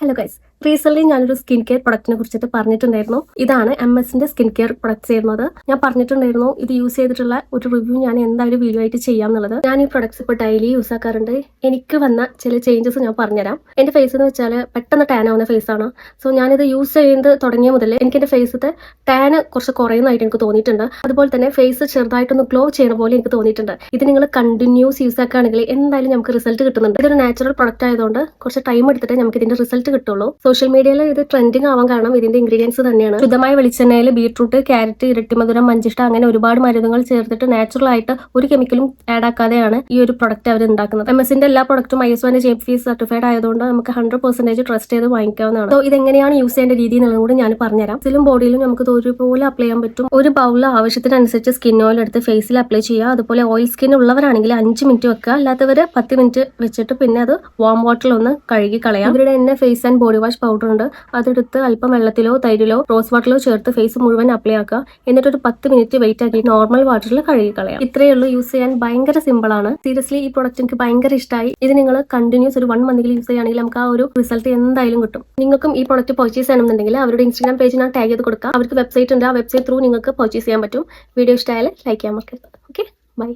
Hello guys, recent ഞാനൊരു skin care പ്രൊഡക്റ്റിനെ കുറിച്ചിട്ട് പറഞ്ഞിട്ടുണ്ടായിരുന്നു. ഇതാണ് MS-ന്റെ സ്കിൻ കെയർ പ്രൊഡക്ട്സ് ചെയ്യുന്നത്. ഞാൻ പറഞ്ഞിട്ടുണ്ടായിരുന്നു ഇത് യൂസ് ചെയ്തിട്ടുള്ള ഒരു റിവ്യൂ ഞാൻ എന്തായാലും വീഡിയോ ആയിട്ട് ചെയ്യാം എന്നുള്ളത്. ഞാൻ ഈ പ്രൊഡക്ട്സ് ഇപ്പോൾ ഡെയിലി യൂസ് ആക്കാറുണ്ട്. എനിക്ക് വന്ന ചില ചേഞ്ചസ് ഞാൻ പറഞ്ഞുതരാം. എന്റെ ഫേസ് എന്ന് വെച്ചാൽ പെട്ടെന്ന് ടാൻ ആവുന്ന ഫേസ് ആണ്. സോ ഞാനിത് യൂസ് ചെയ്യുന്നത് തുടങ്ങിയ മുതൽ എനിക്ക് എന്റെ ഫേസത്തെ ടാന് കുറച്ച് കുറയുന്നതായിട്ട് എനിക്ക് തോന്നിയിട്ടുണ്ട്. അതുപോലെ തന്നെ ഫേസ് ചെറുതായിട്ടൊന്ന് ഗ്ലോ ചെയ്യണ പോലെ എനിക്ക് തോന്നിയിട്ടുണ്ട്. ഇത് നിങ്ങൾ കണ്ടിന്യൂസ് യൂസ് ആക്കുകയാണെങ്കിൽ എന്തായാലും നമുക്ക് റിസൾട്ട് കിട്ടുന്നുണ്ട്. ഇതൊരു നാച്ചുറൽ പ്രൊഡക്റ്റ് ആയതുകൊണ്ട് കുറച്ച് ടൈം എടുത്തിട്ട് നമുക്ക് ഇതിന്റെ റിസൾട്ട് കിട്ടുള്ളൂ. സോഷ്യൽ മീഡിയയിൽ ഇത് ട്രെൻഡിങ് ആവാൻ കാരണം ഇതിന്റെ ഇൻഗ്രീഡിയൻസ് തന്നെയാണ്. ശുദ്ധമായ വെളിച്ചെണ്ണയിൽ ബീട്രൂട്ട്, ക്യാരറ്റ്, ഇരട്ടിമധുരം, മഞ്ചിഷ്ട അങ്ങനെ ഒരുപാട് മരുന്നുകൾ ചേർത്തിട്ട് നാച്ചുറൽ ആയിട്ട് ഒരു കെമിക്കലും ആഡ് ആക്കാതെയാണ് ഈ ഒരു പ്രൊഡക്റ്റ് അവർ ഉണ്ടാക്കുന്നത്. MS-ന്റെ എല്ലാ പ്രൊഡക്റ്റും ISO and GMP സർട്ടിഫൈഡ് ആയതുകൊണ്ട് നമുക്ക് 100% ട്രസ്റ്റ് ചെയ്ത് വാങ്ങിക്കാവുന്നതാണ്. സോ ഇതെങ്ങനെയാണ് യൂസ് ചെയ്യേണ്ട രീതി എന്നുള്ളത് കൂടി ഞാൻ പറഞ്ഞുതരാം. ഫേസിലും ബോഡിയിലും നമുക്ക് ഒരുപോലെ അപ്ലൈ ചെയ്യാൻ പറ്റും. ഒരു ബൗളിൽ ആവശ്യത്തിനനുസരിച്ച് സ്കിൻ ഓയിൽ എടുത്ത് ഫേസിൽ അപ്ലൈ ചെയ്യുക. അതുപോലെ ഓയിൽ സ്കിൻ ഉള്ളവരാണെങ്കിൽ 5 മിനിറ്റ് വെക്കുക, അല്ലാത്തവർ 10 മിനിറ്റ് വെച്ചിട്ട് പിന്നെ അത് വാം വാട്ടറിൽ ഒന്ന് കഴുകി കളയാം. ഇവരുടെ തന്നെ face and body wash powder ഉണ്ട്. അതെടുത്ത് അല്പം വെള്ളത്തിലോ തൈരിലോ റോസ് വാട്ടറിലോ ചേർത്ത് ഫേസ് മുഴുവൻ അപ്ലൈ ആക്കുക. എന്നിട്ട് ഒരു 10 മിനിറ്റ് വെയിറ്റ് ആക്കി നോർമൽ വാട്ടറിൽ കഴുകി കളയാം. ഇത്രയേ ഉള്ളൂ. യൂസ് ചെയ്യാൻ ഭയങ്കര സിമ്പിൾ ആണ്. സീരിയസ്ലി ഈ പ്രൊഡക്റ്റ് എനിക്ക് ഭയങ്കര ഇഷ്ടമായി. ഇത് നിങ്ങൾ കണ്ടിന്യൂസ് ഒരു 1 മന്തിൽ യൂസ് ചെയ്യുകയാണെങ്കിൽ നമുക്ക് ആ ഒരു റിസൾട്ട് എന്തായാലും കിട്ടും. നിങ്ങൾക്കും ഈ പ്രൊഡക്റ്റ് പർച്ചേസ് ചെയ്യണമെന്നുണ്ടെങ്കിൽ അവരുടെ ഇൻസ്റ്റാഗ്രാം പേജ് ഞാൻ ടാഗ് ചെയ്ത് കൊടുക്കാം. അവർക്ക് വെബ്സൈറ്റ് ഉണ്ട്. ആ വെബ്സൈറ്റ് ത്രൂ നിങ്ങൾക്ക് പർച്ചേസ് ചെയ്യാൻ പറ്റും. വീഡിയോ ഇഷ്ടമായാൽ ലൈക്ക് ചെയ്യാൻ മറക്കരുത്. Okay, by.